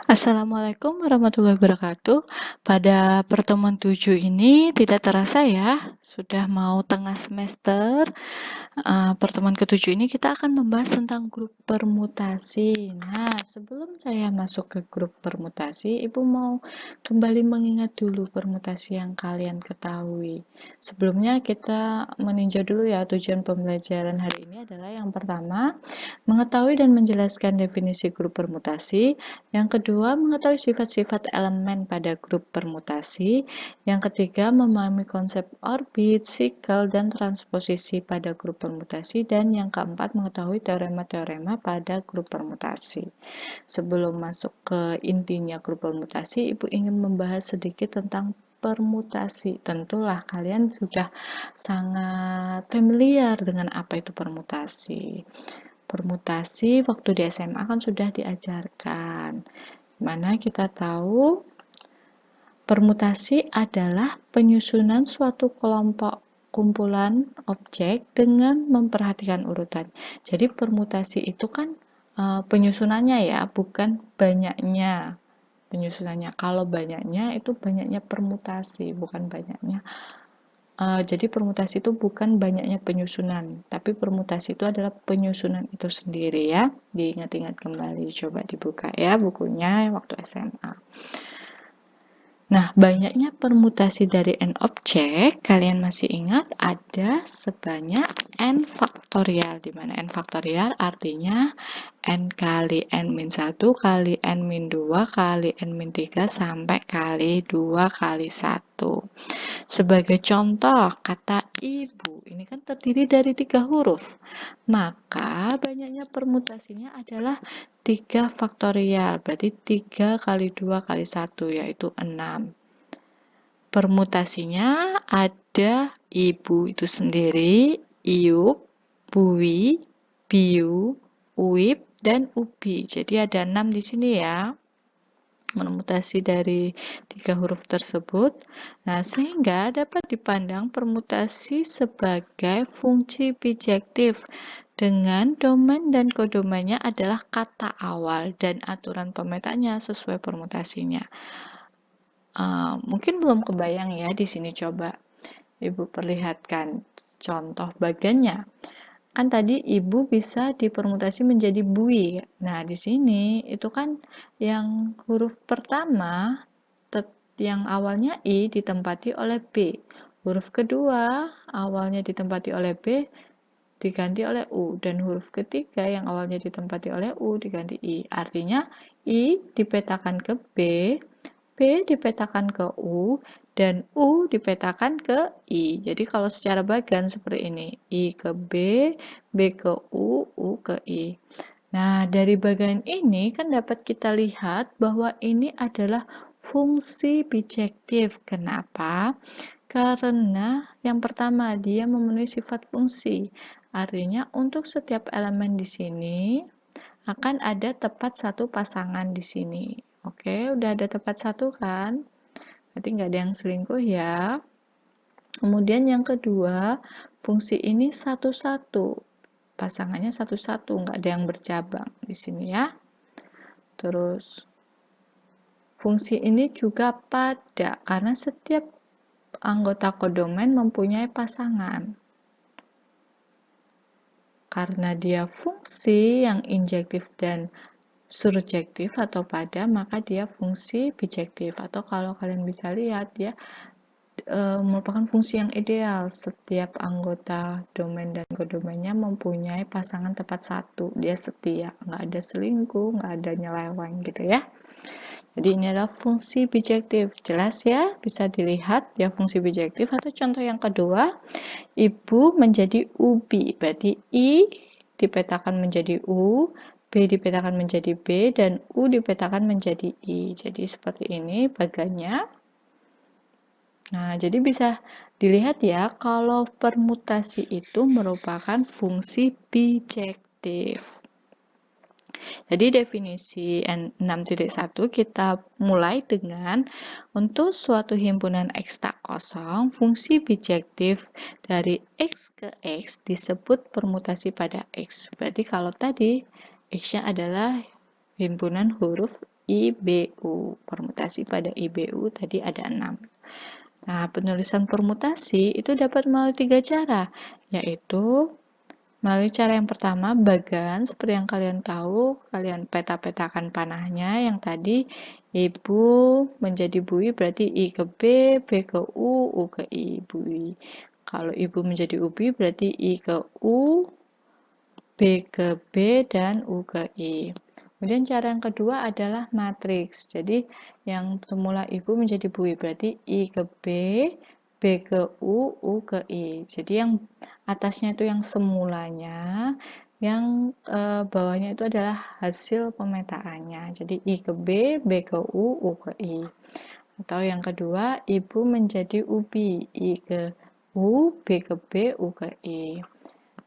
Assalamualaikum warahmatullahi wabarakatuh. Pada pertemuan 7 ini tidak terasa ya, sudah mau tengah semester. Pertemuan ke-7 ini kita akan membahas tentang grup permutasi. Nah, sebelum saya masuk ke grup permutasi, Ibu mau kembali mengingat dulu permutasi yang kalian ketahui. Sebelumnya kita meninjau dulu ya, tujuan pembelajaran hari ini adalah yang pertama, mengetahui dan menjelaskan definisi grup permutasi. Yang kedua, mengetahui sifat-sifat elemen pada grup permutasi. Yang ketiga, memahami konsep orbit, sikel, dan transposisi pada grup permutasi. Dan yang keempat, mengetahui teorema-teorema pada grup permutasi. Sebelum masuk ke intinya grup permutasi, Ibu ingin membahas sedikit tentang permutasi. Tentulah kalian sudah sangat familiar dengan apa itu permutasi. Permutasi waktu di SMA kan sudah diajarkan, mana kita tahu permutasi adalah penyusunan suatu kelompok kumpulan objek dengan memperhatikan urutan. Jadi permutasi itu kan penyusunannya ya, bukan banyaknya penyusunannya. Kalau banyaknya itu banyaknya permutasi, bukan banyaknya. Jadi permutasi itu bukan banyaknya penyusunan, tapi permutasi itu adalah penyusunan itu sendiri ya. Diingat-ingat kembali, coba dibuka ya bukunya waktu SMA. Nah, banyaknya permutasi dari n objek, kalian masih ingat ada sebanyak n faktorial, di mana n faktorial artinya n kali n-1 kali n-2 kali n-3 sampai kali 2 kali 1. Sebagai contoh, kata ibu ini kan terdiri dari 3 huruf. Maka banyaknya permutasinya adalah 3 faktorial, berarti 3 kali 2 kali 1, yaitu 6. Permutasinya ada ibu itu sendiri, iup, bui, biu, uip, dan ubi. Jadi ada 6 di sini ya, permutasi dari 3 huruf tersebut. Nah, sehingga dapat dipandang permutasi sebagai fungsi bijektif dengan domain dan kodomainnya adalah kata awal dan aturan pemetanya sesuai permutasinya. Mungkin belum kebayang ya, di sini coba Ibu perlihatkan contoh bagannya. Kan tadi ibu bisa dipermutasi menjadi bui. Nah, di sini itu kan yang huruf pertama yang awalnya I ditempati oleh B. Huruf kedua awalnya ditempati oleh B diganti oleh U, dan huruf ketiga yang awalnya ditempati oleh U diganti I. Artinya I dipetakan ke B, B dipetakan ke U, dan U dipetakan ke I. Jadi kalau secara bagan seperti ini, I ke B, B ke U ke I. Nah, dari bagan ini kan dapat kita lihat bahwa ini adalah fungsi bijektif. Kenapa? Karena yang pertama, dia memenuhi sifat fungsi. Artinya untuk setiap elemen di sini akan ada tepat satu pasangan di sini. Oke, udah ada tepat satu kan? Berarti nggak ada yang selingkuh ya. Kemudian yang kedua, fungsi ini satu-satu. Pasangannya satu-satu, nggak ada yang bercabang di sini ya. Terus, fungsi ini juga pada, karena setiap anggota kodomain mempunyai pasangan. Karena dia fungsi yang injektif dan surjektif atau pada, maka dia fungsi bijektif, atau kalau kalian bisa lihat dia merupakan fungsi yang ideal. Setiap anggota domain dan kodomainnya mempunyai pasangan tepat satu, dia setia, nggak ada selingkuh, nggak ada nyeleweng gitu ya. Jadi ini adalah fungsi bijektif, jelas ya, bisa dilihat ya fungsi bijektif. Atau contoh yang kedua, ibu menjadi ubi, berarti I dipetakan menjadi U, B dipetakan menjadi B, dan U dipetakan menjadi I. Jadi seperti ini bagannya. Nah, jadi bisa dilihat ya, kalau permutasi itu merupakan fungsi bijektif. Jadi definisi 6.1 kita mulai dengan untuk suatu himpunan X tak kosong, fungsi bijektif dari X ke X disebut permutasi pada X. Berarti kalau tadi X-nya adalah himpunan huruf IBU. Permutasi pada IBU tadi ada 6. Nah, penulisan permutasi itu dapat melalui 3 cara, yaitu melalui cara yang pertama, bagan, seperti yang kalian tahu, kalian peta-petakan panahnya, yang tadi ibu menjadi bui berarti I ke B, B ke U ke I, bui. Kalau ibu menjadi ubi berarti I ke U, B ke B, dan U ke I. Kemudian cara yang kedua adalah matriks. Jadi yang semula ibu menjadi bui berarti I ke B, B ke U ke I. Jadi yang atasnya itu yang semulanya, yang bawahnya itu adalah hasil pemetaannya. Jadi I ke B, B ke U ke I. Atau yang kedua, ibu menjadi ubi, I ke U, B ke B, U ke I.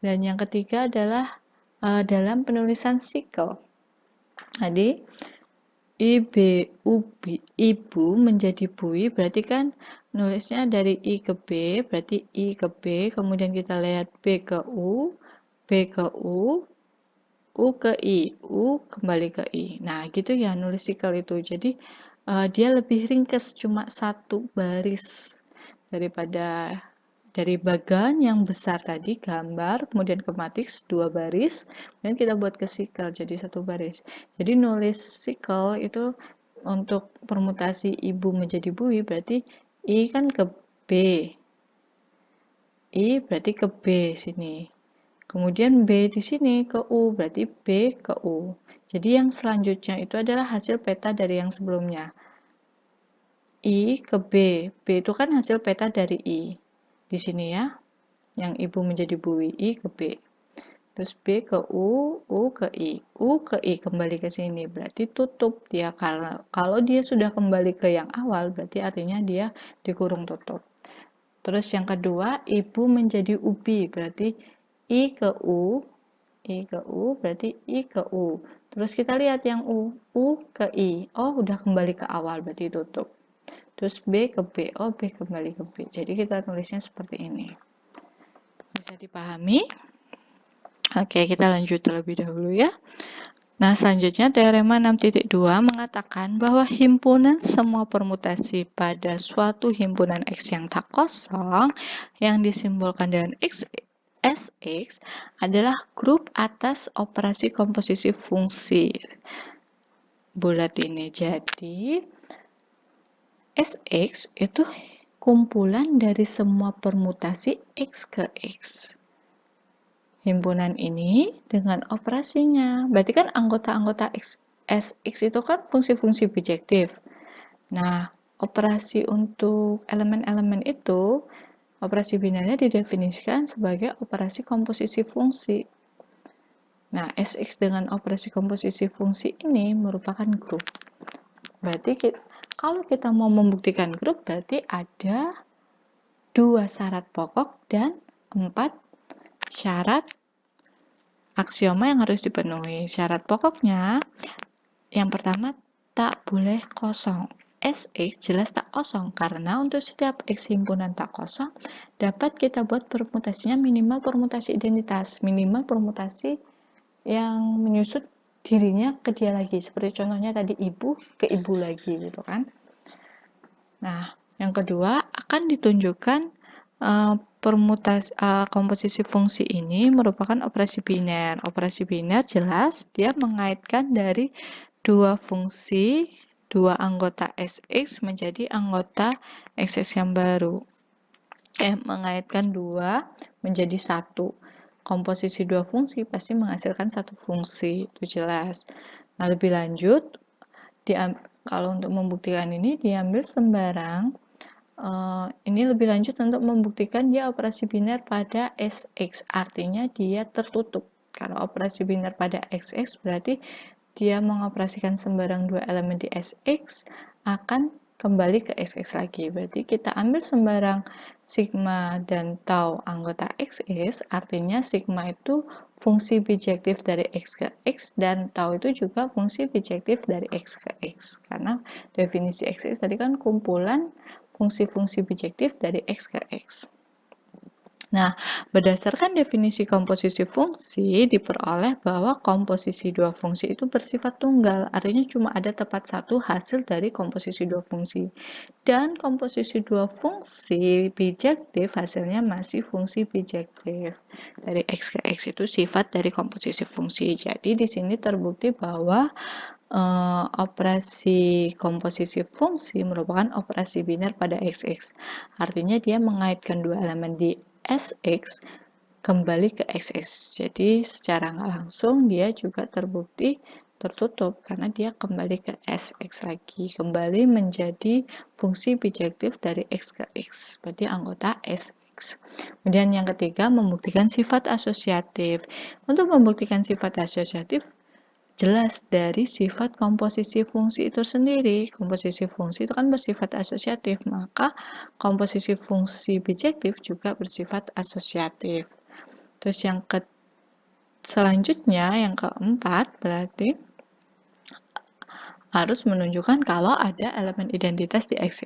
Dan yang ketiga adalah dalam penulisan sikel. Jadi, ibu menjadi bui, berarti kan nulisnya dari I ke B, berarti I ke B, kemudian kita lihat B ke U, B ke U ke I, U kembali ke I. Nah, gitu ya nulis sikel itu. Jadi, dia lebih ringkas, cuma satu baris daripada dari bagan yang besar tadi, gambar, kemudian ke matriks 2 baris, kemudian kita buat ke sikel jadi 1 baris. Jadi nulis sikel itu untuk permutasi ibu menjadi bui berarti I kan ke B, I berarti ke B sini. Kemudian B di sini ke U, berarti B ke U. Jadi yang selanjutnya itu adalah hasil peta dari yang sebelumnya. I ke B. B itu kan hasil peta dari I. Di sini ya, yang ibu menjadi bui, I ke B. Terus B ke U ke I. U ke I kembali ke sini, berarti tutup dia. Kalau dia sudah kembali ke yang awal, berarti artinya dia dikurung tutup. Terus yang kedua, ibu menjadi ubi, berarti I ke U berarti I ke U. Terus kita lihat yang U ke I. Oh, udah kembali ke awal, berarti tutup. Terus B ke B, oh B kembali ke B. Jadi kita tulisnya seperti ini. Bisa dipahami? Oke, kita lanjut terlebih dahulu ya. Nah, selanjutnya teorema 6.2 mengatakan bahwa himpunan semua permutasi pada suatu himpunan X yang tak kosong yang disimbolkan dengan SX adalah grup atas operasi komposisi fungsi bulat ini. Jadi, SX itu kumpulan dari semua permutasi X ke X. Himpunan ini dengan operasinya. Berarti kan anggota-anggota SX itu kan fungsi-fungsi bijektif. Nah, operasi untuk elemen-elemen itu, operasi binarnya didefinisikan sebagai operasi komposisi fungsi. Nah, SX dengan operasi komposisi fungsi ini merupakan grup. Berarti kalau kita mau membuktikan grup, berarti ada 2 syarat pokok dan 4 syarat aksioma yang harus dipenuhi. Syarat pokoknya, yang pertama, tak boleh kosong. SX jelas tak kosong, karena untuk setiap X himpunan tak kosong, dapat kita buat permutasinya minimal permutasi identitas, minimal permutasi yang menyusut dirinya ke dia lagi. Seperti contohnya tadi ibu ke ibu lagi gitu kan. Nah, yang kedua akan ditunjukkan komposisi fungsi ini merupakan operasi biner. Operasi biner jelas dia mengaitkan dari 2 fungsi, 2 anggota SX menjadi anggota XX yang baru. Mengaitkan 2 menjadi 1. Komposisi 2 fungsi pasti menghasilkan 1 fungsi, itu jelas. Nah, lebih lanjut, kalau untuk membuktikan ini diambil sembarang. Ini lebih lanjut untuk membuktikan dia operasi biner pada SX, artinya dia tertutup. Kalau operasi biner pada XX berarti dia mengoperasikan sembarang 2 elemen di SX akan kembali ke XX lagi. Berarti kita ambil sembarang sigma dan tau anggota XX, artinya sigma itu fungsi bijektif dari X ke X dan tau itu juga fungsi bijektif dari X ke X. Karena definisi XX tadi kan kumpulan fungsi-fungsi bijektif dari X ke X. Nah, berdasarkan definisi komposisi fungsi, diperoleh bahwa komposisi dua fungsi itu bersifat tunggal, artinya cuma ada tepat satu hasil dari komposisi dua fungsi. Dan komposisi dua fungsi bijektif hasilnya masih fungsi bijektif. Dari X ke X itu sifat dari komposisi fungsi. Jadi di sini terbukti bahwa operasi komposisi fungsi merupakan operasi biner pada XX. Artinya dia mengaitkan dua elemen di SX kembali ke XX. Jadi secara nggak langsung dia juga terbukti tertutup karena dia kembali ke SX lagi, kembali menjadi fungsi bijektif dari X ke X, berarti anggota SX. Kemudian yang ketiga, membuktikan sifat asosiatif. Untuk membuktikan sifat asosiatif, jelas dari sifat komposisi fungsi itu sendiri. Komposisi fungsi itu kan bersifat asosiatif, maka komposisi fungsi bijektif juga bersifat asosiatif. Terus yang selanjutnya, yang keempat, berarti harus menunjukkan kalau ada elemen identitas di X.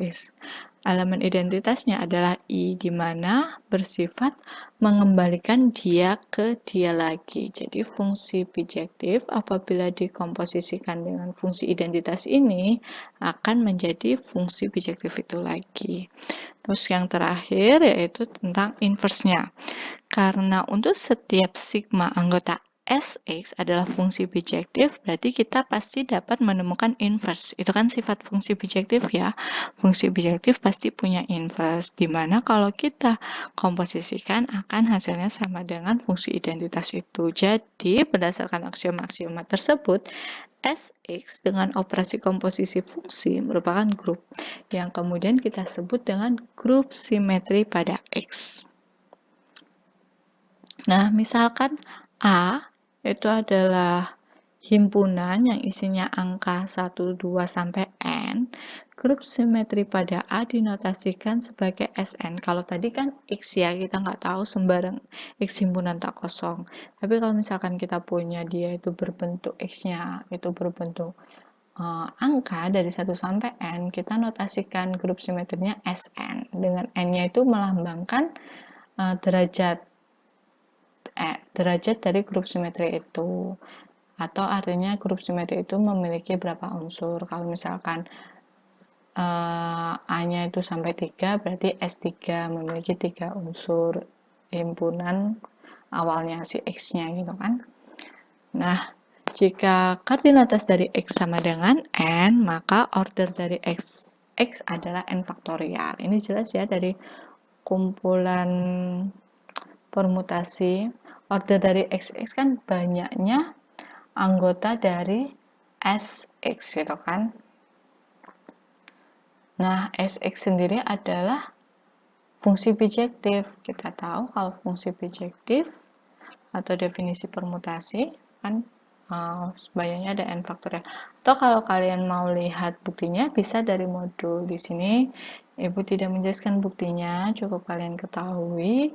Elemen identitasnya adalah I, di mana bersifat mengembalikan dia ke dia lagi. Jadi fungsi bijektif apabila dikomposisikan dengan fungsi identitas ini akan menjadi fungsi bijektif itu lagi. Terus yang terakhir yaitu tentang inverse-nya. Karena untuk setiap sigma anggota SX adalah fungsi bijektif, berarti kita pasti dapat menemukan inverse. Itu kan sifat fungsi bijektif ya. Fungsi bijektif pasti punya inverse, di mana kalau kita komposisikan akan hasilnya sama dengan fungsi identitas itu. Jadi, berdasarkan aksioma-aksioma tersebut, SX dengan operasi komposisi fungsi merupakan grup, yang kemudian kita sebut dengan grup simetri pada X. Nah, misalkan A itu adalah himpunan yang isinya angka 1, 2, sampai N. Grup simetri pada A dinotasikan sebagai Sn. Kalau tadi kan X ya, kita nggak tahu sembarang X himpunan tak kosong. Tapi kalau misalkan kita punya dia itu berbentuk X-nya, itu berbentuk angka dari 1 sampai N, kita notasikan grup simetrinya Sn. Dengan N-nya itu melambangkan derajat dari grup simetri itu, atau artinya grup simetri itu memiliki berapa unsur. Kalau misalkan A-nya itu sampai 3, berarti S3 memiliki 3 unsur himpunan awalnya si X-nya gitu kan. Nah, jika koordinatas dari X sama dengan N, maka order dari X adalah N faktorial. Ini jelas ya dari kumpulan permutasi. Order dari XX kan banyaknya anggota dari SX gitu kan. Nah, SX sendiri adalah fungsi bijektif. Kita tahu kalau fungsi bijektif atau definisi permutasi kan banyaknya ada N faktorial. Atau kalau kalian mau lihat buktinya bisa dari modul. Di sini Ibu tidak menjelaskan buktinya, cukup kalian ketahui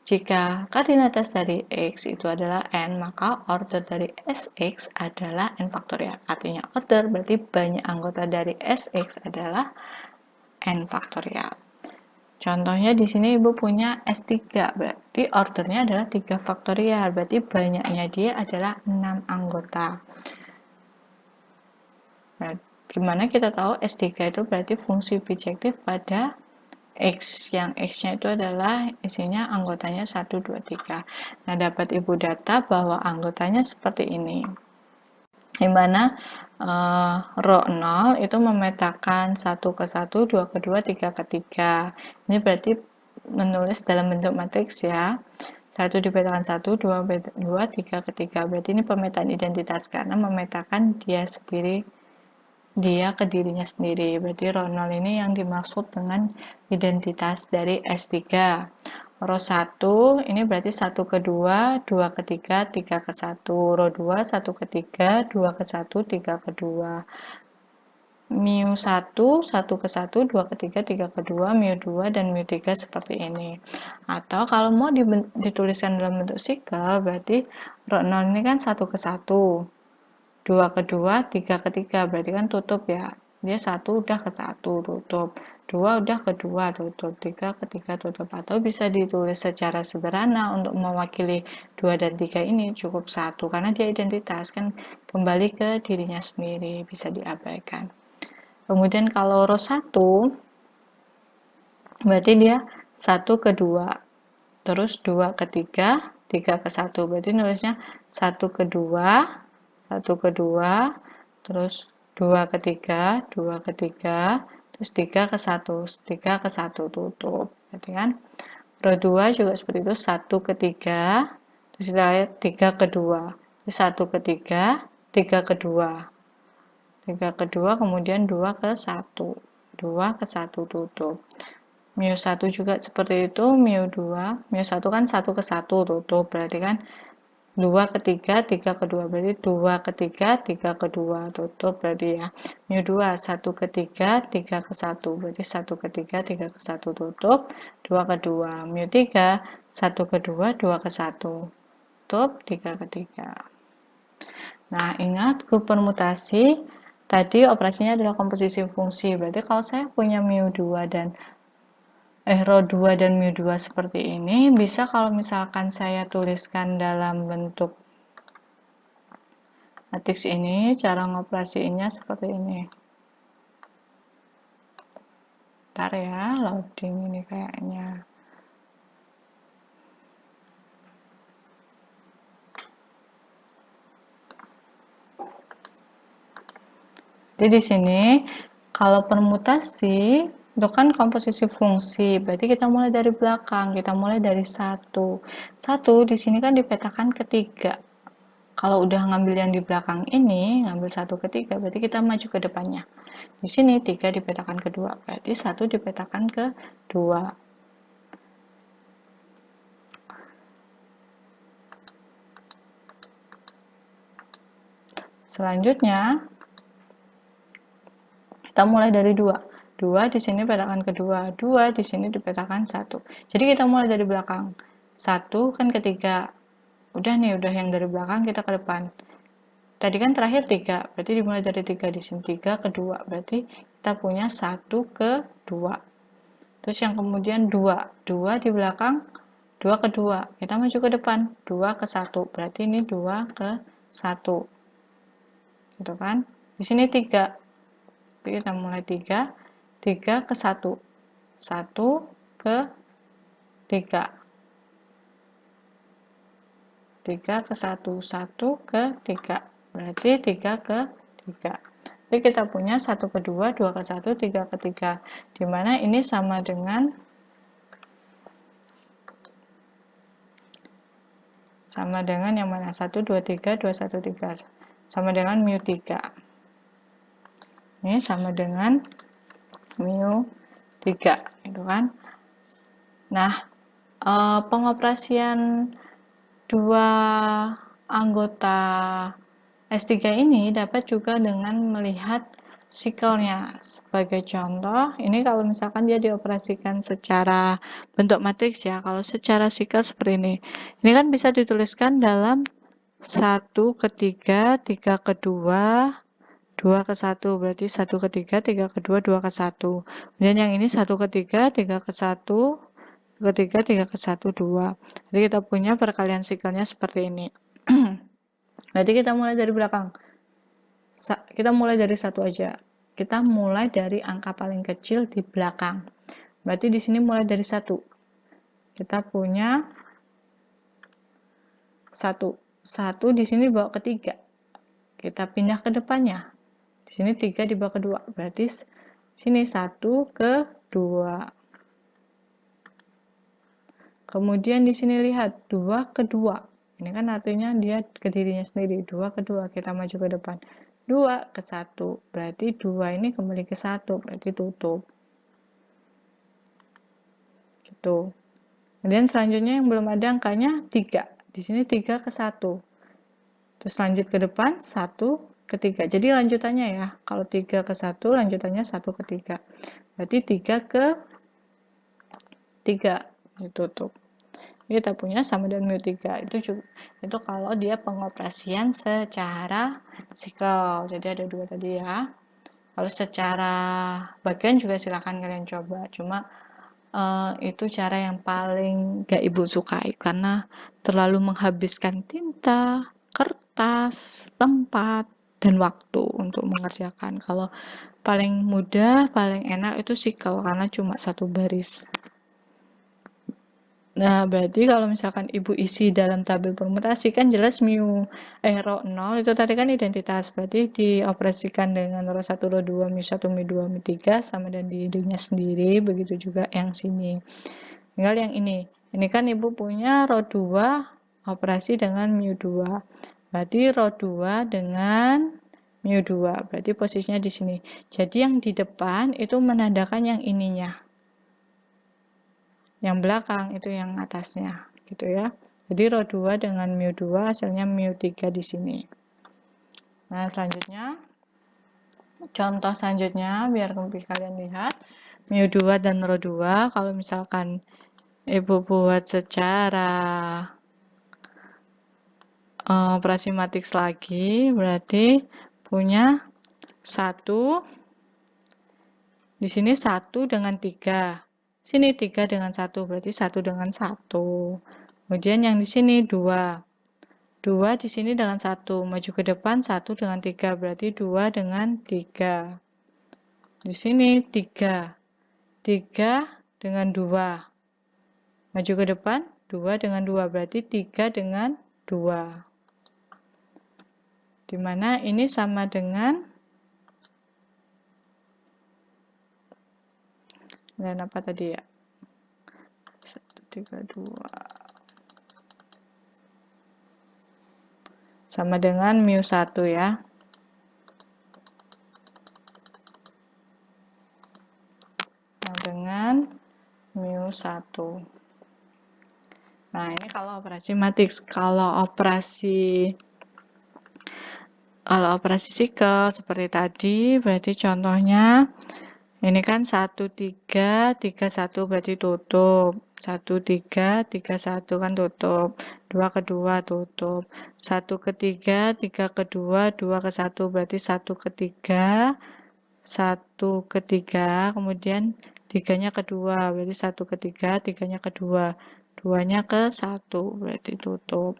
jika koordinatas dari X itu adalah N, maka order dari SX adalah N faktorial. Artinya order berarti banyak anggota dari SX adalah N faktorial. Contohnya di sini Ibu punya S3, berarti ordernya adalah 3 faktorial, berarti banyaknya dia adalah 6 anggota. Nah, gimana kita tahu S3 itu berarti fungsi bijektif pada X, yang X-nya itu adalah isinya anggotanya 1, 2, 3. Nah, dapat Ibu data bahwa anggotanya seperti ini. Di mana row 0 itu memetakan 1 ke 1, 2 ke 2, 3 ke 3. Ini berarti menulis dalam bentuk matriks ya. 1 dipetakan 1, 2, 2, 3 ke 3. Berarti ini pemetaan identitas karena memetakan dia sendiri, dia ke dirinya sendiri. Berarti row 0 ini yang dimaksud dengan identitas dari S3. Row 1 ini berarti 1 ke 2, 2 ke 3, 3 ke 1. Row 2, 1 ke 3, 2 ke 1, 3 ke 2. Mu 1, 1 ke 1, 2 ke 3, 3 ke 2, mu 2, dan mu 3 seperti ini. Atau kalau mau dituliskan dalam bentuk sikel, berarti row 0 ini kan 1 ke 1. 2 ke 2, 3 ke 3, berarti kan tutup ya. dia 1 udah ke 1 tutup, 2 udah ke 2 tutup, 3 ke 3 tutup. Atau bisa ditulis secara sederhana untuk mewakili 2 dan 3 ini cukup 1 karena dia identitas kan kembali ke dirinya sendiri, bisa diabaikan. Kemudian kalau row 1 berarti dia 1 ke 2, terus 2 ke 3, 3 ke 1. Berarti nulisnya 1 ke 2, 1 ke 2, terus 2 ke 3, 2 ke 3, terus 3 ke 1, 3 ke 1 tutup. Berarti kan row 2 juga seperti itu, 1 ke 3, terus kita lihat 3 ke 2, terus 1 ke 3, 3 ke 2, 3 ke 2, kemudian 2 ke 1, 2 ke 1 tutup. Mu1 juga seperti itu, mu2, mu1 kan 1 ke 1 tutup, berarti kan 2 ke 3, 3 ke 2, berarti 2 ke 3, 3 ke 2, tutup berarti ya. mu2, 1 ke 3, 3 ke 1, berarti 1 ke 3, 3 ke 1, tutup, 2 ke 2. mu3, 1 ke 2, 2 ke 1, tutup, 3 ke 3. Nah, ingat grup permutasi, tadi operasinya adalah komposisi fungsi, berarti kalau saya punya mu2 dan row 2 dan mu2 seperti ini, bisa kalau misalkan saya tuliskan dalam bentuk matriks ini, cara ngoperasiinnya seperti ini. Bentar ya, loading ini kayaknya. Jadi di sini, kalau permutasi, itu kan komposisi fungsi, berarti kita mulai dari belakang, kita mulai dari 1. 1 di sini kan dipetakan ke 3. Kalau udah ngambil yang di belakang ini, ngambil 1 ke 3, berarti kita maju ke depannya. Di sini 3 dipetakan ke 2, berarti 1 dipetakan ke 2. Selanjutnya, kita mulai dari 2. 2 di sini petakan kedua, 2 di sini dipetakan 1. Jadi kita mulai dari belakang. 1 kan ketiga. Udah nih, udah yang dari belakang kita ke depan. Tadi kan terakhir 3, berarti dimulai dari 3 di sini, 3 ke 2. Berarti kita punya 1 ke 2. Terus yang kemudian 2. 2 di belakang, 2 ke 2. Kita maju ke depan, 2 ke 1. Berarti ini 2 ke 1. Gitu kan? Di sini 3. Jadi kita mulai 3, 3 ke 1, 1 ke 3, 3 ke 1, 1 ke 3, berarti 3 ke 3. Jadi kita punya 1 ke 2, 2 ke 1, 3 ke 3, dimana ini sama dengan yang mana? 1, 2, 3, 2, 1, 3, sama dengan mu3. Ini sama dengan mu3, gitu kan? Nah, pengoperasian dua anggota S3 ini dapat juga dengan melihat sikelnya. Sebagai contoh, ini kalau misalkan dia dioperasikan secara bentuk matriks ya, kalau secara sikel seperti ini. Ini kan bisa dituliskan dalam 1 ke 3, 3 ke 2, 2 ke 1, berarti 1 ke 3, 3 ke 2, 2 ke 1. Kemudian yang ini 1 ke 3, 3 ke 1, ketiga 3 ke 1, 2. Jadi kita punya perkalian sikelnya seperti ini. Berarti kita mulai dari belakang. Kita mulai dari 1 aja. Kita mulai dari angka paling kecil di belakang. Berarti di sini mulai dari 1. Kita punya 1. 1 di sini dibawa ke 3. Kita pindah ke depannya. Di sini 3 dibawa ke 2. Berarti sini 1 ke 2. Kemudian di sini lihat 2 ke 2. Ini kan artinya dia ke dirinya sendiri. 2 ke 2, kita maju ke depan. 2 ke 1, berarti 2 ini kembali ke 1, berarti tutup. Gitu. Kemudian selanjutnya yang belum ada angkanya 3. Di sini 3 ke 1. Terus lanjut ke depan 1 ke 3. Jadi lanjutannya ya. Kalau 3 ke 1, lanjutannya 1 ke 3. Berarti 3 ke 3 ditutup. Kita punya sama dengan mu3. Itu kalau dia pengoperasian secara sikel. Jadi ada 2 tadi ya. Kalau secara bagian juga silahkan kalian coba, cuma itu cara yang paling gak ibu sukai karena terlalu menghabiskan tinta, kertas, tempat, dan waktu untuk mengerjakan. Kalau paling mudah, paling enak itu sikel karena cuma satu baris. Nah, berarti kalau misalkan ibu isi dalam tabel permutasi kan jelas row 0 itu tadi kan identitas. Berarti dioperasikan dengan row 1, row 2, mu1, mu2, mu3 sama dan di idenya sendiri. Begitu juga yang sini. Tinggal yang ini. Ini kan ibu punya row 2 operasi dengan mu2. Berarti row 2 dengan mu2. Berarti posisinya di sini. Jadi yang di depan itu menandakan yang ininya. Yang belakang itu yang atasnya, gitu ya. Jadi row 2 dengan mu2 hasilnya mu3 di sini. Nah, selanjutnya contoh selanjutnya biar kalian lihat mu2 dan row 2 kalau misalkan ibu buat secara operasi matriks lagi berarti punya 1 di sini 1 dengan 3. Sini 3 dengan 1, berarti 1 dengan 1. Kemudian yang di sini 2. 2 di sini dengan 1. Maju ke depan 1 dengan 3, berarti 2 dengan 3. Di sini 3. 3 dengan 2. Maju ke depan 2 dengan 2, berarti 3 dengan 2. Dimana ini sama dengan dan apa tadi ya? 1, 3, 2. Sama dengan mu1 ya. Sama dengan mu1. Nah, ini kalau operasi matriks. Kalau operasi sikel seperti tadi, berarti contohnya ini kan 1, 3, 3, 1 berarti tutup. 1, 3, 3, 1 kan tutup. 2 ke 2 tutup. 1 ke 3, 3 ke 2, 2 ke 1 berarti 1 ke 3, 1 ke 3, kemudian 3-nya ke 2, berarti 1 ke 3, 3-nya ke 2. 2-nya ke 1, berarti tutup.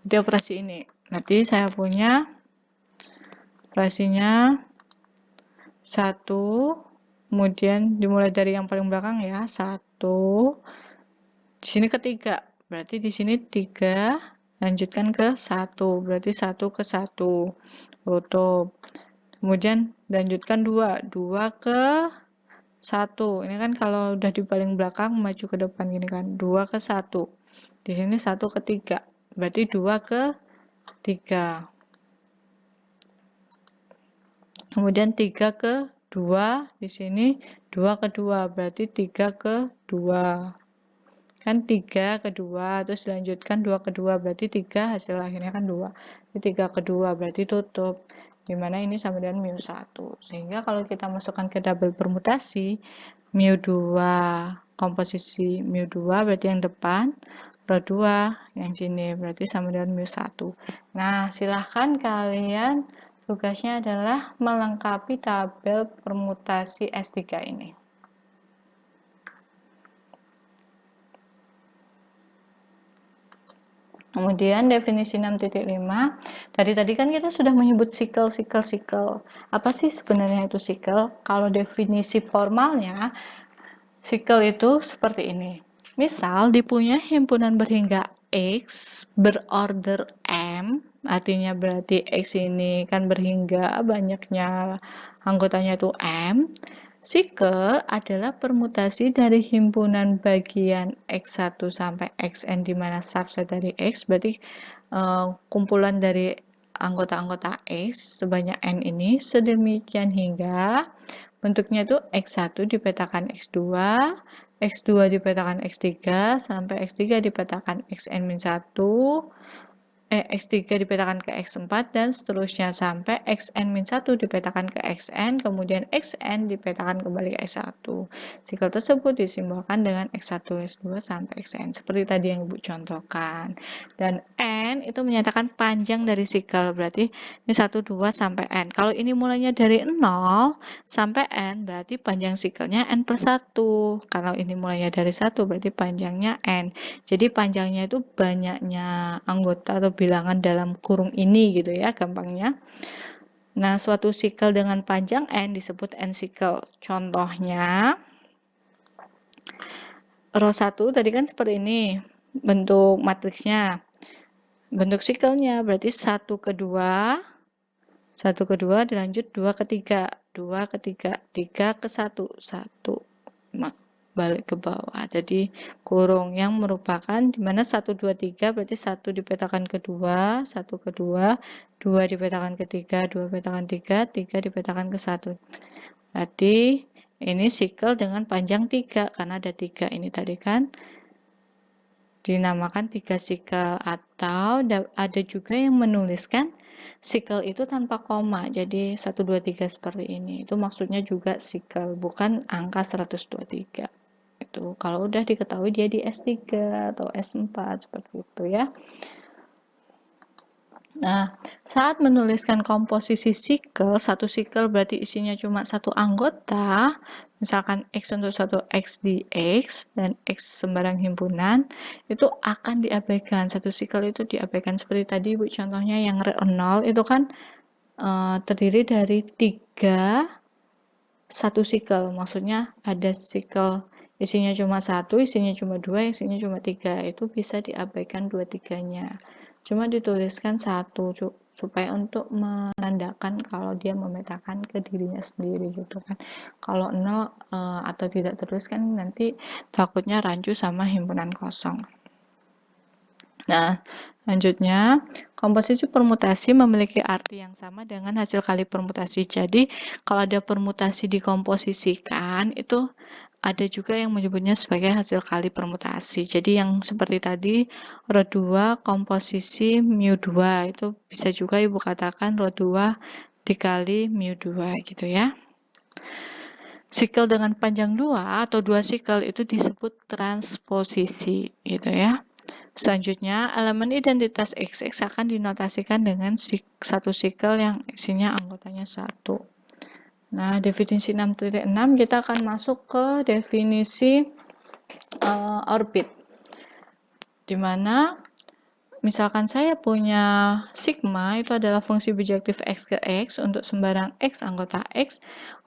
Jadi operasi ini. Nanti saya punya operasinya 1, kemudian dimulai dari yang paling belakang ya, 1. Di sini ketiga, berarti di sini 3, lanjutkan ke 1, berarti 1 ke 1, tutup. Kemudian lanjutkan 2, 2 ke 1. Ini kan kalau udah di paling belakang maju ke depan gini kan, 2 ke 1. Di sini 1 ke 3, berarti 2 ke 3. Kemudian 3 ke 2, di sini 2 ke 2, berarti 3 ke 2. Kan 3 ke 2, terus dilanjutkan 2 ke 2, berarti 3, hasil akhirnya kan 2. Jadi 3 ke 2, berarti tutup. Dimana ini sama dengan mu1. Sehingga kalau kita masukkan ke tabel permutasi, mu2, komposisi mu2 berarti yang depan, row 2 yang sini, berarti sama dengan mu1. Nah, silahkan kalian tugasnya adalah melengkapi tabel permutasi S3 ini. Kemudian definisi 6.5, tadi kan kita sudah menyebut sikel. Apa sih sebenarnya itu sikel? Kalau definisi formalnya, sikel itu seperti ini. Misal dipunya himpunan berhingga X berorder M, artinya berarti X ini kan berhingga banyaknya anggotanya itu M. Sikel adalah permutasi dari himpunan bagian X1 sampai Xn di mana subset dari X berarti kumpulan dari anggota-anggota X sebanyak N ini sedemikian hingga bentuknya itu X1 dipetakan X2, X2 dipetakan X3, sampai X3 dipetakan Xn-1, X3 dipetakan ke X4 dan seterusnya sampai Xn-1 dipetakan ke Xn, kemudian Xn dipetakan kembali ke X1. Sikel tersebut disimbolkan dengan X1, X2 sampai Xn, seperti tadi yang Ibu contohkan. Dan N itu menyatakan panjang dari sikel, berarti ini 1, 2 sampai N. Kalau ini mulainya dari 0 sampai N, berarti panjang sikelnya N plus 1. Kalau ini mulainya dari 1, berarti panjangnya N. Jadi panjangnya itu banyaknya anggota atau bilangan dalam kurung ini gitu ya gampangnya. Nah, suatu sikel dengan panjang N disebut N sikel. Contohnya, row 1 tadi kan seperti ini bentuk matriksnya. Bentuk sikelnya berarti 1 ke 2, 1 ke 2 dilanjut 2 ke 3, 2 ke 3, 3 ke 1, 1. Balik ke bawah. Jadi kurung yang merupakan dimana 1, 2, 3 berarti 1 dipetakan ke 2, 1 ke 2, 2 dipetakan ke 3, 2 dipetakan 3, 3 dipetakan ke 1. Berarti ini sikel dengan panjang 3 karena ada 3 ini tadi kan. Dinamakan 3 sikel atau ada juga yang menuliskan sikel itu tanpa koma. Jadi 1, 2, 3 seperti ini. Itu maksudnya juga sikel, bukan angka 123. Itu kalau udah diketahui dia di S3 atau S4 seperti itu ya. Nah, saat menuliskan komposisi sikel, satu sikel berarti isinya cuma satu anggota, misalkan X untuk satu X di X dan X sembarang himpunan, itu akan diabaikan. Satu sikel itu diabaikan seperti tadi Bu contohnya yang 0 itu kan terdiri dari 3 satu sikel, maksudnya ada sikel isinya cuma 1, isinya cuma 2, isinya cuma 3, itu bisa diabaikan 2-3-nya. Cuma dituliskan 1 supaya untuk menandakan kalau dia memetakan ke dirinya sendiri gitu kan. Kalau 0 atau tidak tertuliskan nanti takutnya rancu sama himpunan kosong. Nah, selanjutnya, komposisi permutasi memiliki arti yang sama dengan hasil kali permutasi. Jadi, kalau ada permutasi dikomposisikan, itu ada juga yang menyebutnya sebagai hasil kali permutasi. Jadi, yang seperti tadi, row 2 komposisi mu2, itu bisa juga Ibu katakan row 2 dikali mu2 gitu ya. Sikel dengan panjang 2 atau 2 sikel itu disebut transposisi gitu ya. Selanjutnya, elemen identitas XX akan dinotasikan dengan satu sikel yang isinya anggotanya 1. Nah, definisi 6.6 kita akan masuk ke definisi orbit. Di mana misalkan saya punya sigma itu adalah fungsi bijektif x ke x untuk sembarang x anggota x,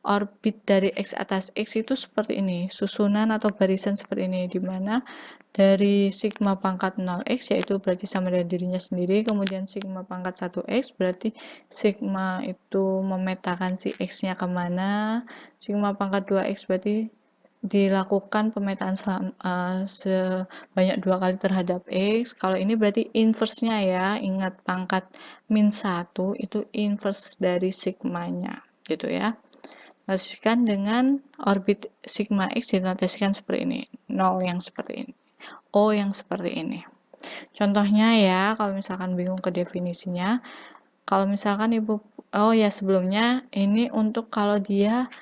orbit dari x atas x itu seperti ini, susunan atau barisan seperti ini, di mana dari sigma pangkat 0x yaitu berarti sama dengan dirinya sendiri, kemudian sigma pangkat 1x berarti sigma itu memetakan si x-nya kemana, sigma pangkat 2x berarti dilakukan pemetaan sebanyak 2 kali terhadap X. Kalau ini berarti inverse-nya ya, ingat pangkat min 1 itu inverse dari sigmanya, gitu ya. Notasikan dengan orbit sigma X dinotasikan seperti ini, 0 yang seperti ini, O yang seperti ini. Contohnya ya, kalau misalkan bingung ke definisinya, kalau misalkan Ibu, oh ya sebelumnya ini untuk kalau dia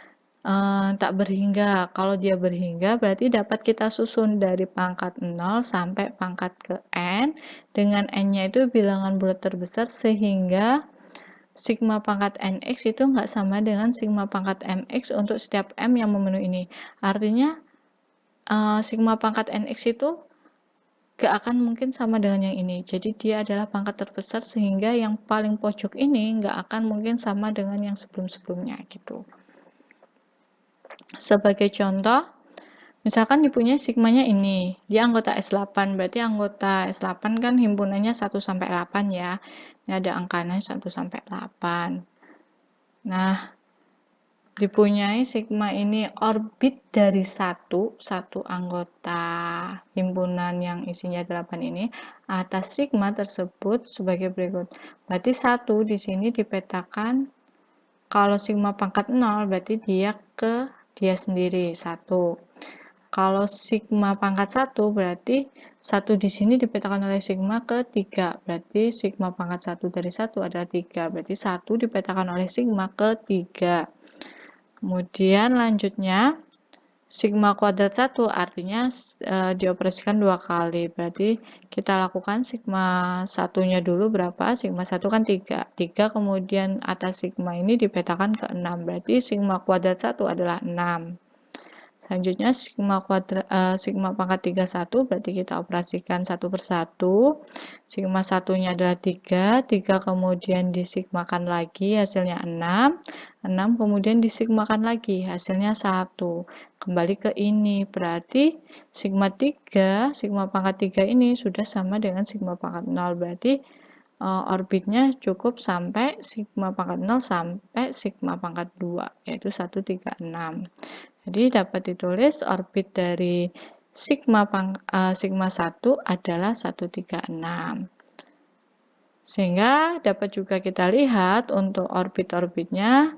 tak berhingga. Kalau dia berhingga berarti dapat kita susun dari pangkat 0 sampai pangkat ke n, dengan n-nya itu bilangan bulat terbesar sehingga sigma pangkat nx itu nggak sama dengan sigma pangkat mx untuk setiap m yang memenuhi ini. Artinya sigma pangkat nx itu nggak akan mungkin sama dengan yang ini. Jadi dia adalah pangkat terbesar sehingga yang paling pojok ini nggak akan mungkin sama dengan yang sebelum-sebelumnya gitu. Sebagai contoh, misalkan dipunya sigmanya ini, dia anggota S8, berarti anggota S8 kan himpunannya 1 sampai 8 ya. Ini ada angkanya 1 sampai 8. Nah, dipunyai sigma ini orbit dari satu anggota himpunan yang isinya 8 ini atas sigma tersebut sebagai berikut. Berarti 1 di sini dipetakan kalau sigma pangkat 0 berarti dia ke dia sendiri 1. kalau sigma pangkat 1 berarti 1 di sini dipetakan oleh sigma ke 3. Berarti sigma pangkat 1 dari 1 adalah 3. Berarti 1 dipetakan oleh sigma ke 3. Kemudian lanjutnya sigma kuadrat 1 artinya dioperasikan 2 kali. Berarti kita lakukan sigma 1-nya dulu berapa? Sigma 1 kan 3. 3 kemudian atas sigma ini dipetakan ke 6. Berarti sigma kuadrat 1 adalah 6. Selanjutnya sigma pangkat 3 1 berarti kita operasikan satu persatu. Sigma satunya adalah 3, 3 kemudian disigmakan lagi hasilnya 6, 6 kemudian disigmakan lagi hasilnya 1. Kembali ke ini, berarti sigma 3, sigma pangkat 3 ini sudah sama dengan sigma pangkat 0, berarti orbitnya cukup sampai sigma pangkat 0 sampai sigma pangkat 2, yaitu 1, 3, 6. Jadi dapat ditulis orbit dari sigma 1 adalah 136. Sehingga dapat juga kita lihat untuk orbit-orbitnya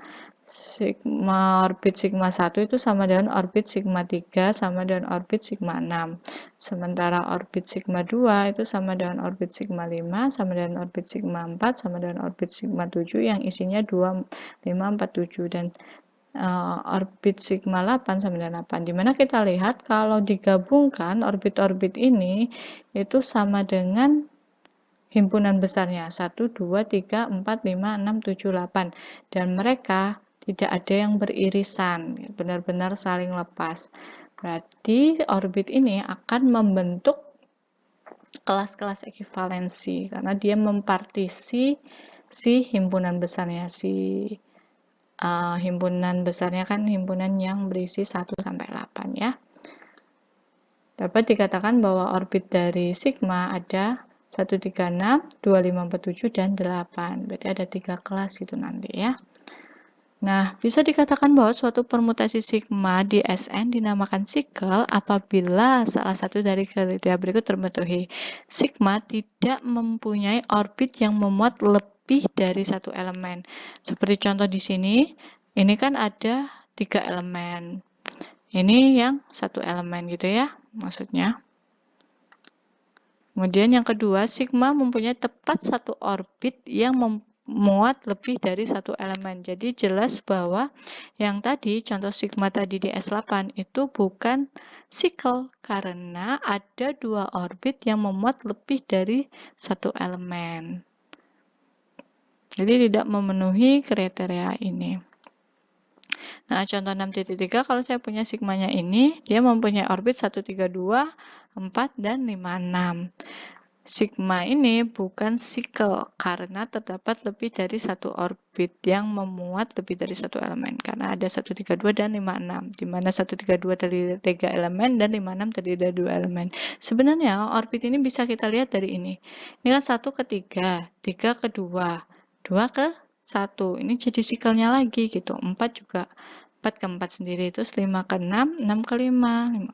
orbit sigma 1 itu sama dengan orbit sigma 3 sama dengan orbit sigma 6. Sementara orbit sigma 2 itu sama dengan orbit sigma 5 sama dengan orbit sigma 4 sama dengan orbit sigma 7 yang isinya 2, 5, 4, 7 dan orbit sigma 8 sama dengan 8, dimana kita lihat kalau digabungkan orbit-orbit ini itu sama dengan himpunan besarnya 1, 2, 3, 4, 5, 6, 7, 8 dan mereka tidak ada yang beririsan, benar-benar saling lepas. Berarti orbit ini akan membentuk kelas-kelas ekivalensi karena dia mempartisi si himpunan besarnya, himpunan besarnya kan himpunan yang berisi 1 sampai 8 ya. Dapat dikatakan bahwa orbit dari sigma ada 136, 2547 dan 8. Berarti ada 3 kelas gitu nanti ya. Nah, bisa dikatakan bahwa suatu permutasi sigma di Sn dinamakan sikel apabila salah satu dari kriteria berikut terpenuhi. Sigma tidak mempunyai orbit yang memuat lebih dari satu elemen. Seperti contoh di sini, ini kan ada 3 elemen. Ini yang 1 elemen gitu ya, maksudnya. Kemudian yang kedua, sigma mempunyai tepat satu orbit yang memuat lebih dari satu elemen. Jadi jelas bahwa yang tadi, contoh sigma tadi di S8 itu bukan sikel karena ada 2 orbit yang memuat lebih dari satu elemen. Jadi tidak memenuhi kriteria ini. Nah, contoh 6.3 kalau saya punya sigmanya ini, dia mempunyai orbit 1, 3, 2, 4, dan 5, 6. Sigma ini bukan sikel karena terdapat lebih dari satu orbit yang memuat lebih dari satu elemen karena ada 1, 3, 2 dan 5, 6 di mana 1, 3, 2 terdiri dari 3 elemen dan 5, 6 terdiri dari 2 elemen. Sebenarnya orbit ini bisa kita lihat dari ini. Ini kan 1 ke 3, 3 ke 2, 2 ke 1. Ini jadi sikelnya lagi gitu. 4 juga 4 ke 4 sendiri, terus 5 ke 6, 6 ke 5.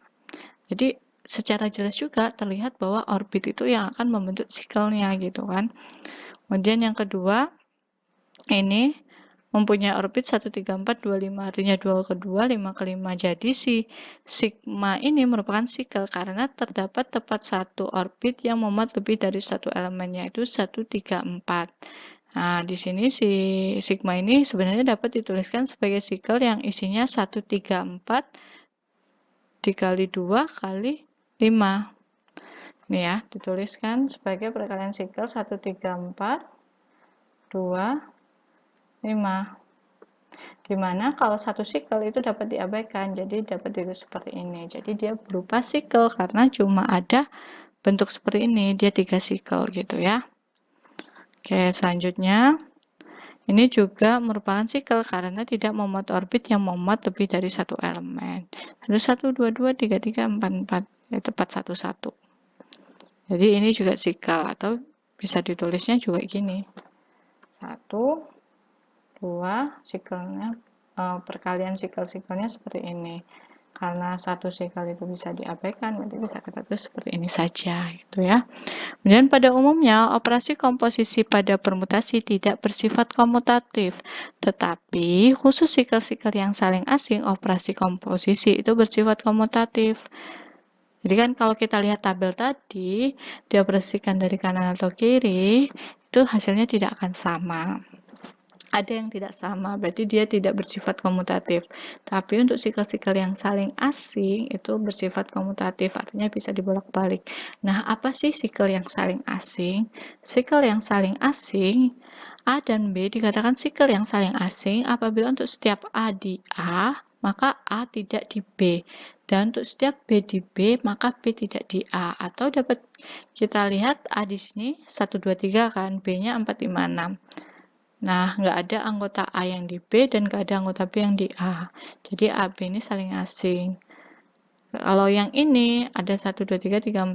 Jadi secara jelas juga terlihat bahwa orbit itu yang akan membentuk sikelnya gitu kan. Kemudian yang kedua, ini mempunyai orbit 1, 3, 4, 2, 5, artinya 2 ke 2, 5 ke 5. Jadi si sigma ini merupakan sikel karena terdapat tepat satu orbit yang memuat lebih dari satu elemen, yaitu 1, 3, 4. Nah, di sini si sigma ini sebenarnya dapat dituliskan sebagai sikel yang isinya 1, 3, 4 dikali 2 kali 5. Ini ya, dituliskan sebagai perkalian sikel 1, 3, 4, 2, 5. Dimana kalau satu sikel itu dapat diabaikan, jadi dapat ditulis seperti ini. Jadi dia berupa sikel karena cuma ada bentuk seperti ini, dia 3 sikel gitu ya. Oke, selanjutnya ini juga merupakan sikel karena tidak memuat orbit yang memuat lebih dari satu elemen. Ada 1, 2, 2, 3, 3, 4, 4, ya tepat 1, 1. Jadi ini juga sikel atau bisa ditulisnya juga gini. 1, 2, sikelnya, perkalian sikel-sikelnya seperti ini. karena satu sikal itu bisa diabaikan, berarti bisa kita tulis seperti ini saja, gitu ya. Kemudian pada umumnya, operasi komposisi pada permutasi tidak bersifat komutatif, tetapi khusus sikal-sikal yang saling asing, operasi komposisi itu bersifat komutatif. Jadi kan kalau kita lihat tabel tadi, dioperasikan dari kanan atau kiri, itu hasilnya tidak akan sama. Ada yang tidak sama, berarti dia tidak bersifat komutatif. Tapi untuk sikal-sikal yang saling asing itu bersifat komutatif, artinya bisa dibolak-balik. Nah, apa sih sikal yang saling asing? Sikal yang saling asing, A dan B dikatakan sikal yang saling asing apabila untuk setiap A di A, maka A tidak di B. Dan untuk setiap B di B, maka B tidak di A. Atau dapat kita lihat A di sini 1, 2, 3 kan, B-nya 4, 5, 6. Nah, nggak ada anggota A yang di B dan nggak ada anggota B yang di A. Jadi A, B ini saling asing. Kalau yang ini ada 1, 2, 3, 4,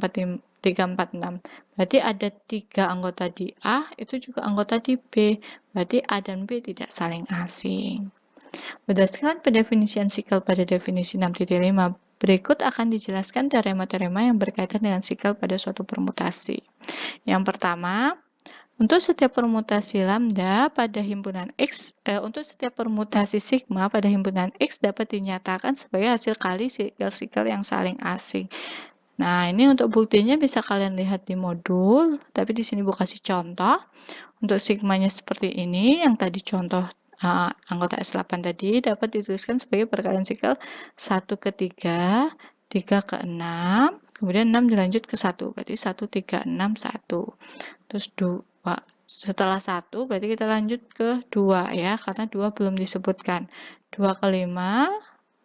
6. Berarti ada 3 anggota di A, itu juga anggota di B. Berarti A dan B tidak saling asing. Berdasarkan pendefinisian sikal pada definisi 6.5, berikut akan dijelaskan teorema-teorema yang berkaitan dengan sikal pada suatu permutasi. Yang pertama, untuk setiap permutasi lambda pada himpunan X, untuk setiap permutasi sigma pada himpunan X dapat dinyatakan sebagai hasil kali sikal-sikal yang saling asing. Nah, ini untuk buktinya bisa kalian lihat di modul, tapi di sini Bu kasih contoh. Untuk sigmanya seperti ini, yang tadi contoh anggota S8 tadi dapat dituliskan sebagai perkalian sikal 1 ke 3, 3 ke 6, kemudian 6 dilanjut ke 1, berarti 1, 3, 6, 1. Terus 2. Setelah 1, berarti kita lanjut ke 2 ya, karena 2 belum disebutkan. 2 ke 5,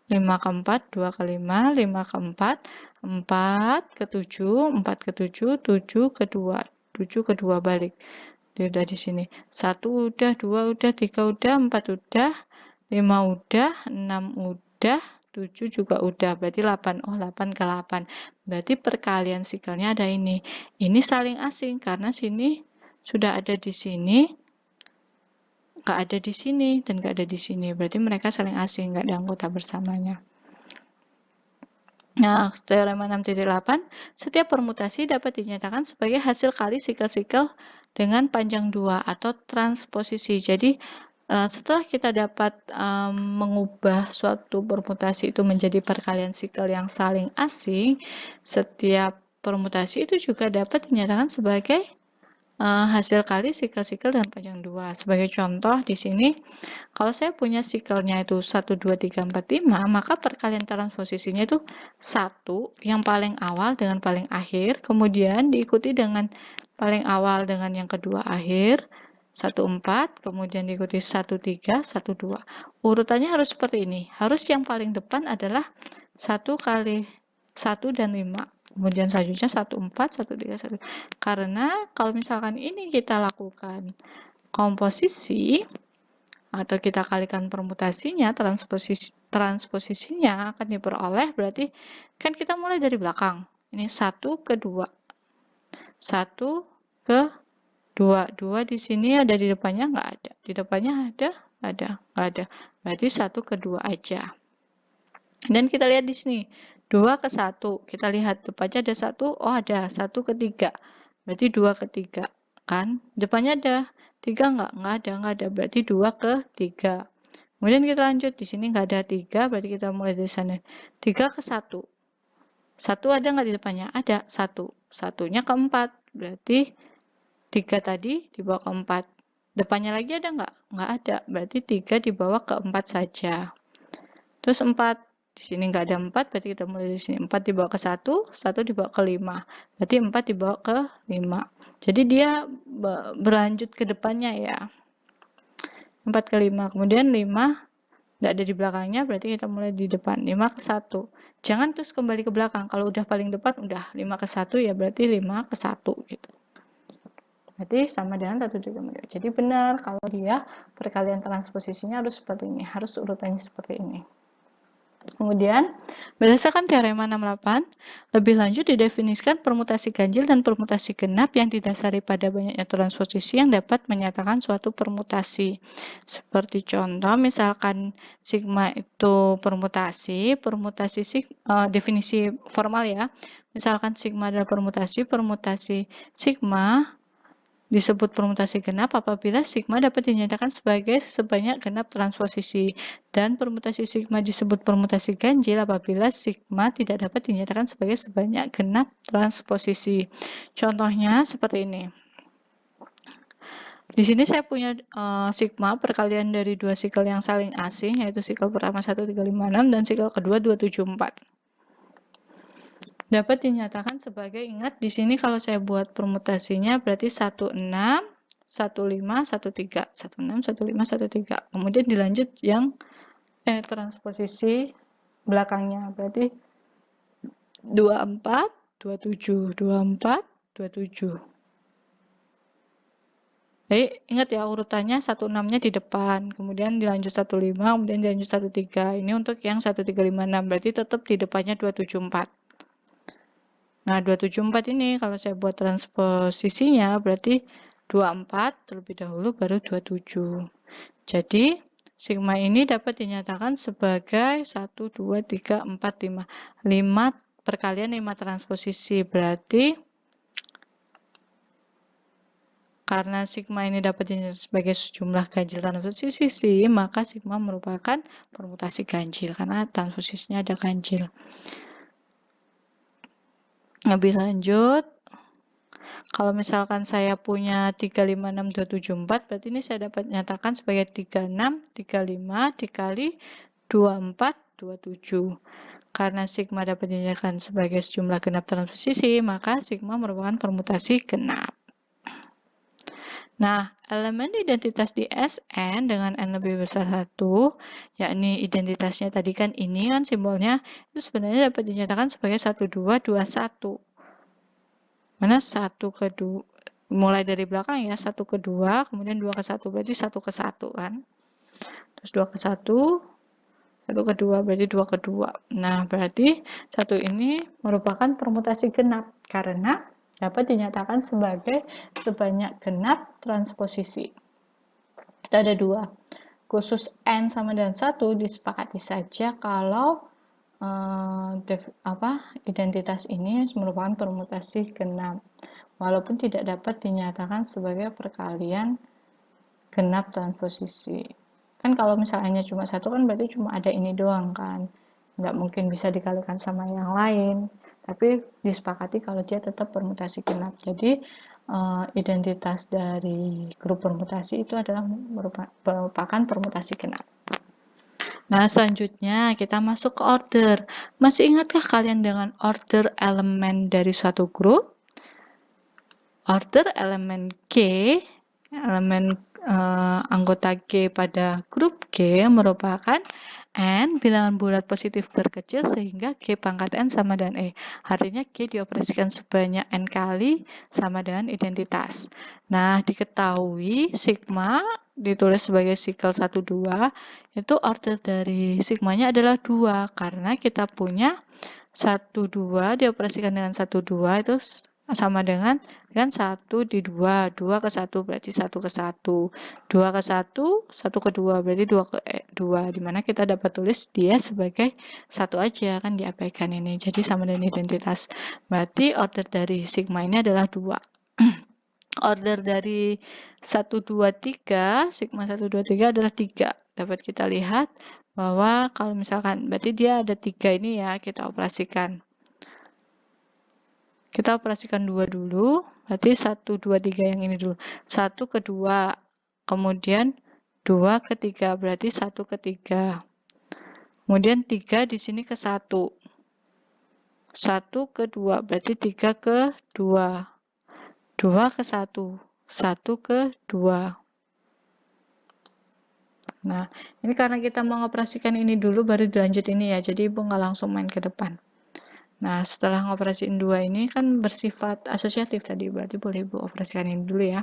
5 ke 4, 2 ke 5, 5 ke 4, 4 ke 7, 4 ke 7, 7 ke 2, 7 ke 2 balik. Dia udah di sini. 1 udah, 2 udah, 3 udah, 4 udah, 5 udah, 6 udah, 7 juga udah. Berarti 8. Oh, 8 ke 8. Berarti perkalian sikalnya ada ini. Ini saling asing karena sini sudah ada di sini, nggak ada di sini, dan nggak ada di sini. Berarti mereka saling asing, nggak ada anggota bersamanya. Nah, teorema 6.8, setiap permutasi dapat dinyatakan sebagai hasil kali sikal-sikal dengan panjang 2 atau transposisi. Jadi, setelah kita dapat mengubah suatu permutasi itu menjadi perkalian sikal yang saling asing, setiap permutasi itu juga dapat dinyatakan sebagai hasil kali sikal-sikal dengan panjang 2. Sebagai contoh di sini, kalau saya punya sikalnya itu 1, 2, 3, 4, 5, maka perkalian transposisinya itu 1 yang paling awal dengan paling akhir, kemudian diikuti dengan paling awal dengan yang kedua akhir, 1, 4, kemudian diikuti 1, 3, 1, 2. Urutannya harus seperti ini. Harus yang paling depan adalah 1 kali 1 dan 5. Kemudian selanjutnya 1, 4, 1, 3, 1. Karena kalau misalkan ini kita lakukan komposisi atau kita kalikan permutasinya, transposisinya akan diperoleh, berarti kan kita mulai dari belakang. Ini 1 ke 2. 1 ke 2. 2 di sini ada di depannya nggak ada. Di depannya ada? Ada. Nggak ada. Berarti 1 ke 2 aja. Dan kita lihat di sini. 2 ke 1, kita lihat depannya ada 1, oh ada 1 ke 3, berarti 2 ke 3, kan? Depannya ada 3 nggak ada, berarti 2 ke 3. Kemudian kita lanjut, di sini nggak ada 3, berarti kita mulai dari sana. 3 ke 1, 1 ada nggak di depannya? Ada, 1, satunya ke 4, berarti 3 tadi dibawa ke 4. Depannya lagi ada nggak? Nggak ada, berarti 3 dibawa ke 4 saja. Terus 4. Di sini nggak ada 4, berarti kita mulai dari sini. 4 dibawa ke 1, 1 dibawa ke 5. Berarti 4 dibawa ke 5. Jadi dia berlanjut ke depannya ya. 4 ke 5. Kemudian 5 nggak ada di belakangnya, berarti kita mulai di depan. 5 ke 1. Jangan terus kembali ke belakang. Kalau udah paling depan, udah 5 ke 1 ya berarti 5 ke 1 gitu. Berarti sama dengan 1, 2, 3. Jadi benar kalau dia perkalian transposisinya harus seperti ini. Harus urutannya seperti ini. Kemudian, berdasarkan teorema 68, lebih lanjut didefinisikan permutasi ganjil dan permutasi genap yang didasari pada banyaknya transposisi yang dapat menyatakan suatu permutasi. Seperti contoh, misalkan sigma itu permutasi definisi formal ya. Misalkan sigma adalah permutasi sigma disebut permutasi genap apabila sigma dapat dinyatakan sebagai sebanyak genap transposisi, dan permutasi sigma disebut permutasi ganjil apabila sigma tidak dapat dinyatakan sebagai sebanyak genap transposisi. Contohnya seperti ini. Di sini saya punya sigma perkalian dari dua sikel yang saling asing, yaitu sikel pertama 1356 dan sikel kedua 274. Dapat dinyatakan sebagai, ingat di sini kalau saya buat permutasinya berarti 16, 15, 13, 16, 15, 13. Kemudian dilanjut yang transposisi belakangnya berarti 24, 27, 24, 27. Jadi ingat ya urutannya 16-nya di depan, kemudian dilanjut 15, kemudian dilanjut 13. Ini untuk yang 1356 berarti tetap di depannya 274. Nah, 274 ini kalau saya buat transposisinya berarti 24 terlebih dahulu baru 27. Jadi, sigma ini dapat dinyatakan sebagai 1, 2, 3, 4, 5. 5 perkalian 5 transposisi. Berarti, karena sigma ini dapat dinyatakan sebagai sejumlah ganjil transposisi, maka sigma merupakan permutasi ganjil karena transposisinya ada ganjil. Lebih lanjut, kalau misalkan saya punya 356274, berarti ini saya dapat nyatakan sebagai 36, 35 dikali 24, 27. Karena sigma dapat dinyatakan sebagai sejumlah genap transposisi, maka sigma merupakan permutasi genap. Nah, elemen identitas di Sn dengan n lebih besar 1, yakni identitasnya tadi kan ini kan simbolnya, itu sebenarnya dapat dinyatakan sebagai 1, 2, 2, 1. Mana 1 ke 2, mulai dari belakang ya, 1 ke 2, kemudian 2 ke 1, berarti 1 ke 1 kan. Terus 2 ke 1, 1 ke 2, berarti 2 ke 2. Nah, berarti 1 ini merupakan permutasi genap, karena dapat dinyatakan sebagai sebanyak genap transposisi. Kita ada 2. Khusus n sama dengan 1 disepakati saja kalau identitas ini merupakan permutasi genap, walaupun tidak dapat dinyatakan sebagai perkalian genap transposisi. Kan kalau misalnya cuma 1 kan berarti cuma ada ini doang kan, nggak mungkin bisa dikalikan sama yang lain, tapi disepakati kalau dia tetap permutasi genap. Jadi identitas dari grup permutasi itu adalah merupakan permutasi genap. Nah, selanjutnya kita masuk ke order. Masih ingatkah kalian dengan order elemen dari suatu grup? Order elemen G, elemen anggota G pada grup G merupakan N bilangan bulat positif terkecil sehingga G pangkat N sama dengan E. Artinya G dioperasikan sebanyak N kali sama dengan identitas. Nah, diketahui sigma ditulis sebagai sikel 1, 2, itu order dari sigmanya adalah 2, karena kita punya 1, 2 dioperasikan dengan 1, 2 itu sama dengan 1 di 2, 2 ke 1 berarti 1 ke 1, 2 ke 1, 1 ke 2 berarti 2 ke 2, dimana kita dapat tulis dia sebagai 1 aja, kan diabaikan ini, jadi sama dengan identitas. Berarti order dari sigma ini adalah 2. Order dari 1, 2, 3, sigma 1, 2, 3 adalah 3. Dapat kita lihat bahwa kalau misalkan, berarti dia ada 3 ini ya, kita operasikan. Kita operasikan 2 dulu, berarti 1, 2, 3 yang ini dulu. 1 ke 2, kemudian 2 ke 3, berarti 1 ke 3. Kemudian 3 di sini ke 1. 1 ke 2, berarti 3 ke 2. 2 ke 1, 1 ke 2. Nah, ini karena kita mau mengoperasikan ini dulu, baru dilanjut ini ya, jadi Ibu nggak langsung main ke depan. Nah, setelah ngoperasiin 2 ini kan bersifat asosiatif tadi, berarti boleh Ibu operasikan ini dulu ya.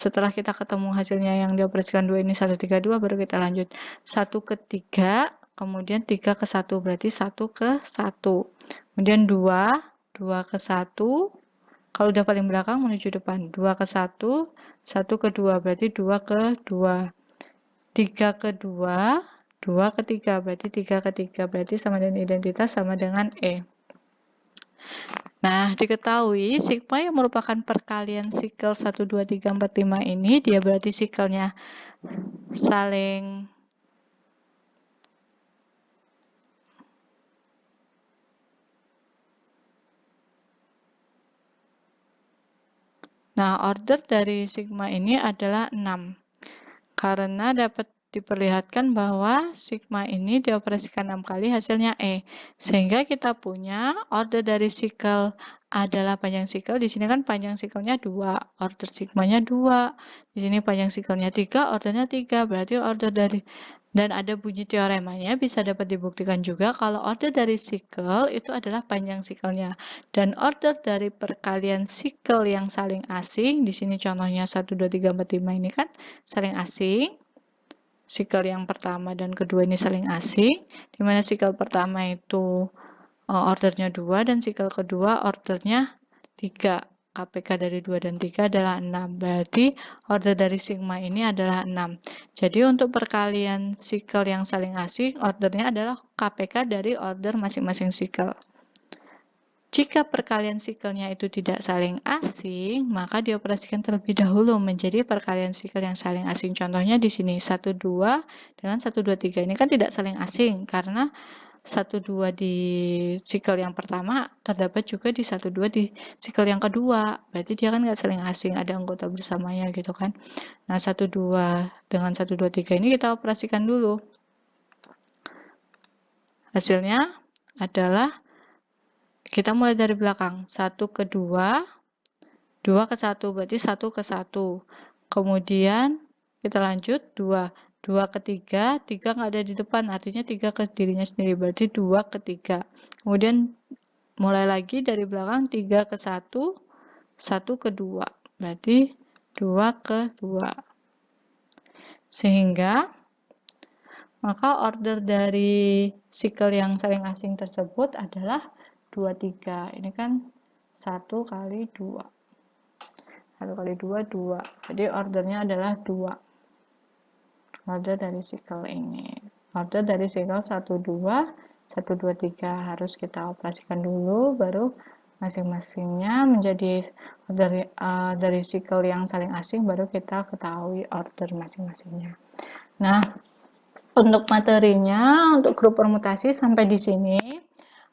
Setelah kita ketemu hasilnya yang dioperasikan 2 ini 1, 3, 2, baru kita lanjut 1 ke 3, kemudian 3 ke 1 berarti 1 ke 1. Kemudian 2 ke 1. Kalau udah paling belakang menuju depan. 2 ke 1, 1 ke 2 berarti 2 ke 2. 3 ke 2, 2 ke 3 berarti 3 ke 3 berarti sama dengan identitas sama dengan E. Nah, diketahui sigma yang merupakan perkalian sikel 1, 2, 3, 4, 5 ini dia berarti sikelnya saling order dari sigma ini adalah 6. Karena dapat diperlihatkan bahwa sigma ini dioperasikan 6 kali hasilnya E. Sehingga kita punya order dari sikel adalah panjang sikel. Di sini kan panjang sikelnya 2, order sigmanya 2. Di sini panjang sikelnya 3, ordernya 3. Berarti order dari dan ada bunyi teoremanya bisa dapat dibuktikan juga kalau order dari sikel itu adalah panjang sikelnya. Dan order dari perkalian sikel yang saling asing, di sini contohnya 1, 2, 3, 4, 5 ini kan saling asing. Sikel yang pertama dan kedua ini saling asing, di mana sikel pertama itu ordernya 2 dan sikel kedua ordernya 3. KPK dari 2 dan 3 adalah 6. Berarti order dari sigma ini adalah 6. Jadi untuk perkalian sikel yang saling asing, ordernya adalah KPK dari order masing-masing sikel. Jika perkalian sikelnya itu tidak saling asing, maka dioperasikan terlebih dahulu menjadi perkalian sikel yang saling asing. Contohnya di sini 1, 2 dengan 1, 2, 3 ini kan tidak saling asing karena 1, 2 di sikel yang pertama terdapat juga di 1, 2 di sikel yang kedua. Berarti dia kan nggak saling asing, ada anggota bersamanya gitu kan. Nah, 1, 2 dengan 1, 2, 3 ini kita operasikan dulu. Hasilnya adalah kita mulai dari belakang. 1 ke 2, 2 ke 1 berarti 1 ke 1. Kemudian kita lanjut 2. 2 ke 3, 3 nggak ada di depan, artinya 3 ke dirinya sendiri, berarti 2 ke 3. Kemudian mulai lagi dari belakang 3 ke 1, 1 ke 2, berarti 2 ke 2. Sehingga maka order dari sikel yang saling asing tersebut adalah 2, 3. Ini kan 1 kali 2. 1 kali 2, 2. Jadi ordernya adalah 2. Order dari sikel ini. Order dari sikel 1, 2, 1, 2, 3 harus kita operasikan dulu, baru masing-masingnya menjadi dari sikel yang saling asing, baru kita ketahui order masing-masingnya. Nah, untuk materinya, untuk grup permutasi sampai di sini.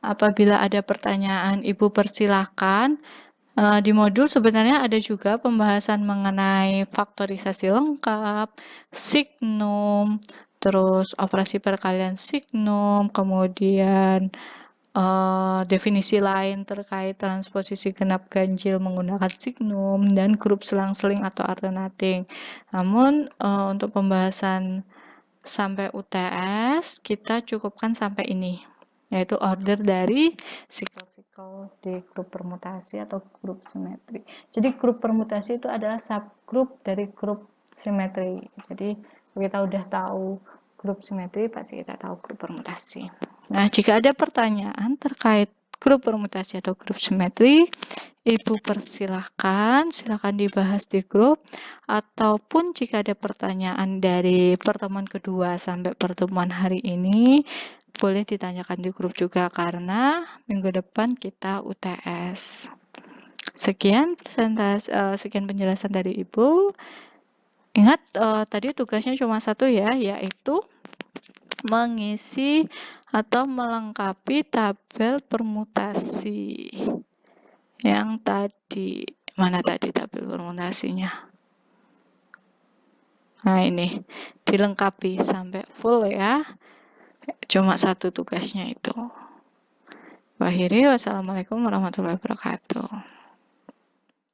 Apabila ada pertanyaan, Ibu persilahkan. Di modul sebenarnya ada juga pembahasan mengenai faktorisasi lengkap, signum, terus operasi perkalian signum, kemudian definisi lain terkait transposisi genap ganjil menggunakan signum, dan grup selang-seling atau alternating. Namun untuk pembahasan sampai UTS kita cukupkan sampai ini, yaitu order dari sikel-sikel di grup permutasi atau grup simetri. Jadi grup permutasi itu adalah subgrup dari grup simetri. Jadi kita udah tahu grup simetri, pasti kita tahu grup permutasi. Nah, jika ada pertanyaan terkait grup permutasi atau grup simetri, Ibu persilahkan, silakan dibahas di grup, ataupun jika ada pertanyaan dari pertemuan kedua sampai pertemuan hari ini, boleh ditanyakan di grup juga karena minggu depan kita UTS. Sekian penjelasan dari Ibu. Ingat, tadi tugasnya cuma satu ya, yaitu mengisi atau melengkapi tabel permutasi. Yang tadi, mana tadi tabel permutasinya? Nah, ini dilengkapi sampai full ya. Cuma satu tugasnya itu. Akhiri, wassalamualaikum warahmatullahi wabarakatuh.